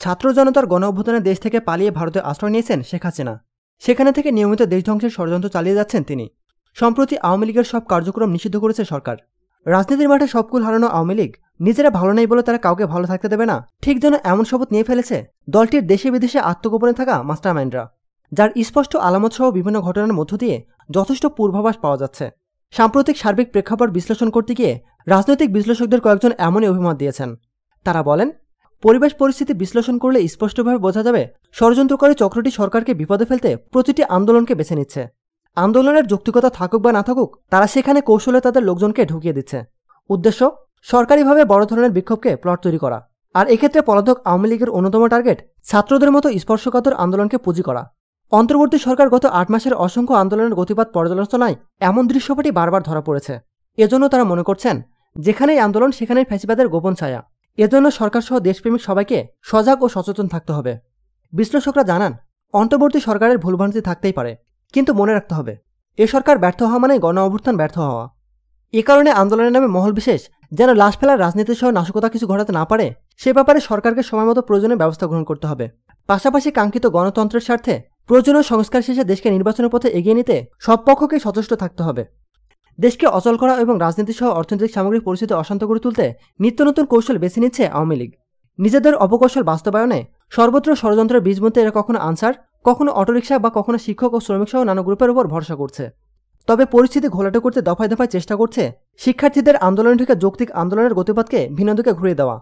ছাত্র জনতার গণ অভ্যুত্থানে দেশ থেকে পালিয়ে ভারতে আশ্রয় নিয়েছেন শেখ হাসিনা। সেখানে থেকে নিয়মিত দেশ ধ্বংসের ষড়যন্ত্র চালিয়ে যাচ্ছেন তিনি। সম্প্রতি আওয়ামী লীগের সব কার্যক্রম নিষিদ্ধ করেছে সরকার। রাজনীতির মাঠে সব কুল হারানো আওয়ামী লীগ নিজেরা ভালো নেই বলে তারা কাউকে ভালো থাকতে দেবে না, ঠিক যেন এমন শপথ নিয়ে ফেলেছে দলটির দেশে বিদেশে আত্মগোপনে থাকা মাস্টারমাইন্ডরা, যার স্পষ্ট আলামত সহ বিভিন্ন ঘটনার মধ্য দিয়ে যথেষ্ট পূর্বাভাস পাওয়া যাচ্ছে। সাম্প্রতিক সার্বিক প্রেক্ষাপট বিশ্লেষণ করতে গিয়ে রাজনৈতিক বিশ্লেষকদের কয়েকজন এমনই অভিমত দিয়েছেন। তারা বলেন, পরিবেশ পরিস্থিতি বিশ্লেষণ করলে স্পষ্টভাবে বোঝা যাবে ষড়যন্ত্রকারী চক্রটি সরকারকে বিপদে ফেলতে প্রতিটি আন্দোলনকে বেছে নিচ্ছে। আন্দোলনের যৌক্তিকতা থাকুক বা না থাকুক, তারা সেখানে কৌশলে তাদের লোকজনকে ঢুকিয়ে দিচ্ছে। উদ্দেশ্য সরকারিভাবে বড় ধরনের বিক্ষোভকে প্লট তৈরি করা, আর এক্ষেত্রে পলাতক আওয়ামী লীগের অন্যতম টার্গেট ছাত্রদের মতো স্পর্শকাতর আন্দোলনকে পুঁজি করা। অন্তর্বর্তী সরকার গত 8 মাসের অসংখ্য আন্দোলনের গতিপাত পর্যালোচনায় এমন দৃশ্যপটই বারবার ধরা পড়েছে। এজন্য তারা মনে করছেন, যেখানেই আন্দোলন সেখানেই ফ্যাসিবাদের গোপন ছায়া। এজন্য সরকারসহ দেশপ্রেমিক সবাইকে সজাগ ও সচেতন থাকতে হবে। বিশ্লেষকরা জানান, অন্তর্বর্তী সরকারের ভুলভ্রান্তি থাকতেই পারে, কিন্তু মনে রাখতে হবে এ সরকার ব্যর্থ হওয়া মানে গণ অভ্যুত্থান ব্যর্থ হওয়া। এ কারণে আন্দোলনের নামে মহল বিশেষ যেন লাশ ফেলার রাজনীতি সহ নাশকতা কিছু ঘটাতে না পারে, সে ব্যাপারে সরকারকে সময়মতো প্রয়োজনীয় ব্যবস্থা গ্রহণ করতে হবে। পাশাপাশি কাঙ্ক্ষিত গণতন্ত্রের স্বার্থে প্রয়োজনীয় সংস্কার শেষে দেশকে নির্বাচনের পথে এগিয়ে নিতে সব পক্ষকে সচেষ্ট থাকতে হবে। দেশকে অচল করা এবং রাজনীতি সহ অর্থনৈতিক সামগ্রিক পরিস্থিতি অশান্ত করে তুলতে নিত্য নতুন কৌশল বেছে নিচ্ছে আওয়ামী লীগ। নিজেদের অপকৌশল বাস্তবায়নে সর্বত্র ষড়যন্ত্রের বীজ বুনতে এরা কখনো আনসার, কখনো অটোরিকশা বা কখনো শিক্ষক ও শ্রমিক সহ নানা গ্রুপের উপর ভরসা করছে। তবে পরিস্থিতি ঘোলাটে করতে দফায় দফায় চেষ্টা করছে শিক্ষার্থীদের আন্দোলন থেকে যৌক্তিক আন্দোলনের গতিপথকে ভিন্ন দিকে ঘুরিয়ে দেওয়া।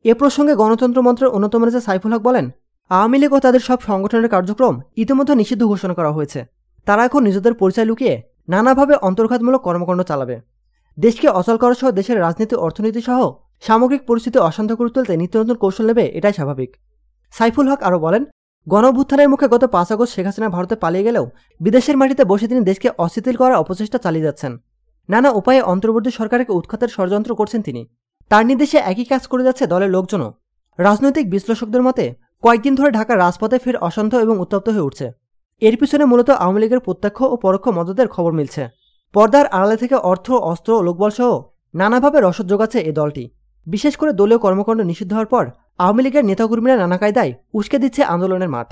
এ প্রসঙ্গে গণতন্ত্র মন্ত্রের অন্যতম নেতা সাইফুল হক বলেন, আওয়ামী লীগ ও তাদের সব সংগঠনের কার্যক্রম ইতিমধ্যে নিষিদ্ধ ঘোষণা করা হয়েছে। তারা এখন নিজেদের পরিচয় লুকিয়ে নানাভাবে অন্তর্ঘাতমূলক কর্মকাণ্ড চালাবে। দেশকে অচল করা সহ দেশের রাজনীতি, অর্থনীতি সহ সামগ্রিক পরিস্থিতি অশান্ত করে তুলতে নিত্য নতুন কৌশল নেবে, এটাই স্বাভাবিক। সাইফুল হক আরও বলেন, গণ অভ্যুত্থানের মুখে গত 5 আগস্ট শেখ হাসিনা ভারতে পালিয়ে গেলেও বিদেশের মাটিতে বসে তিনি দেশকে অস্থিতিল করার অপচেষ্টা চালিয়ে যাচ্ছেন। নানা উপায়ে অন্তর্বর্তী সরকারকে উৎখাতের ষড়যন্ত্র করছেন তিনি। তার নির্দেশে একই কাজ করে যাচ্ছে দলের লোকজনও। রাজনৈতিক বিশ্লেষকদের মতে কয়েকদিন ধরে ঢাকার রাজপথে ফের অশান্ত এবং উত্তপ্ত হয়ে উঠছে। এর পিছনে মূলত আওয়ামী লীগের প্রত্যক্ষ ও পরোক্ষ মদদের খবর মিলছে। পর্দার আড়ালে থেকে অর্থ, অস্ত্র ও লোকবল সহ নানাভাবে রসদ যোগাচ্ছে এ দলটি। বিশেষ করে দলীয় কর্মকাণ্ড নিষিদ্ধ হওয়ার পর আওয়ামী লীগের নেতাকর্মীরা নানা কায়দায় উস্কে দিচ্ছে আন্দোলনের মাঠ।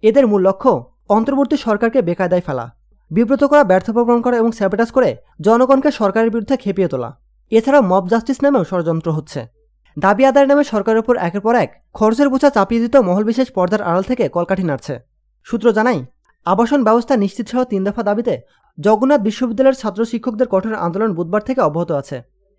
এদের মূল লক্ষ্য অন্তর্বর্তী সরকারকে বেকায়দায় ফেলা, বিব্রত করা, ব্যর্থ প্রমাণ করা এবং স্যাবোটাজ করে জনগণকে সরকারের বিরুদ্ধে খেপিয়ে তোলা। এছাড়াও মব জাস্টিস নামেও ষড়যন্ত্র হচ্ছে। দাবি আদায়ের নামে সরকারের উপর একের পর এক খরচের বোঝা চাপিয়ে দিত মহল বিশেষ পর্দার আড়াল থেকে কলকাঠি নাড়ছে। সূত্র জানায়, আবাসন ব্যবস্থা নিশ্চিত সহ 3 দফা দাবিতে জগন্নাথ বিশ্ববিদ্যালয়ের ছাত্র শিক্ষকদের কঠোর আন্দোলন বুধবার থেকে অব্যাহত আছে।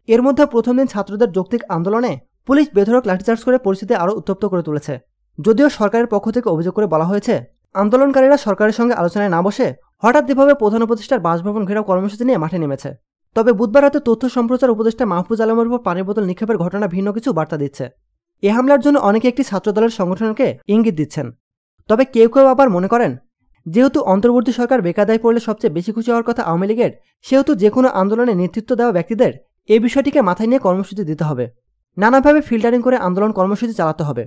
এর মধ্যে প্রথম দিন ছাত্রদের যৌক্তিক আন্দোলনে পুলিশ বেধড়ক লাঠিচার্জ করে পরিস্থিতি আরও উত্তপ্ত করে তুলেছে। যদিও সরকারের পক্ষ থেকে অভিযোগ করে বলা হয়েছে, আন্দোলনকারীরা সরকারের সঙ্গে আলোচনায় না বসে হঠাৎ এভাবে প্রধান উপদেষ্টার বাসভবন ঘেরাও কর্মসূচি নিয়ে মাঠে নেমেছে। তবে বুধবার রাতে তথ্য সম্প্রচার উপদেষ্টা মাহফুজ আলমের উপর পানির বোতল নিক্ষেপের ঘটনা ভিন্ন কিছু বার্তা দিচ্ছে। এ হামলার জন্য অনেকে একটি ছাত্রদলের সংগঠনকে ইঙ্গিত দিচ্ছেন। তবে কেউ কেউ আবার মনে করেন, যেহেতু অন্তর্বর্তী সরকার বেকায়দায় পড়লে সবচেয়ে বেশি খুশি হওয়ার কথা আওয়ামী লীগের, সেহেতু যে কোনো আন্দোলনে নেতৃত্ব দেওয়া ব্যক্তিদের এই বিষয়টিকে মাথায় নিয়ে কর্মসূচি দিতে হবে। নানাভাবে ফিল্টারিং করে আন্দোলন কর্মসূচি চালাতে হবে।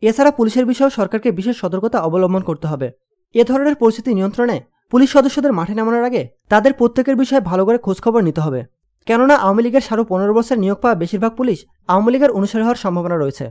এছাড়া পুলিশের বিষয়েও সরকারকে বিশেষ সতর্কতা অবলম্বন করতে হবে। এ ধরনের পরিস্থিতি নিয়ন্ত্রণে পুলিশ সদস্যদের মাঠে নামানোর আগে তাদের প্রত্যেকের বিষয়ে ভালো করে খোঁজখবর নিতে হবে। কেননা আওয়ামী লীগের সাড়ে 15 বছর নিয়োগ পাওয়া বেশিরভাগ পুলিশ আওয়ামী লীগের অনুসারী হওয়ার সম্ভাবনা রয়েছে।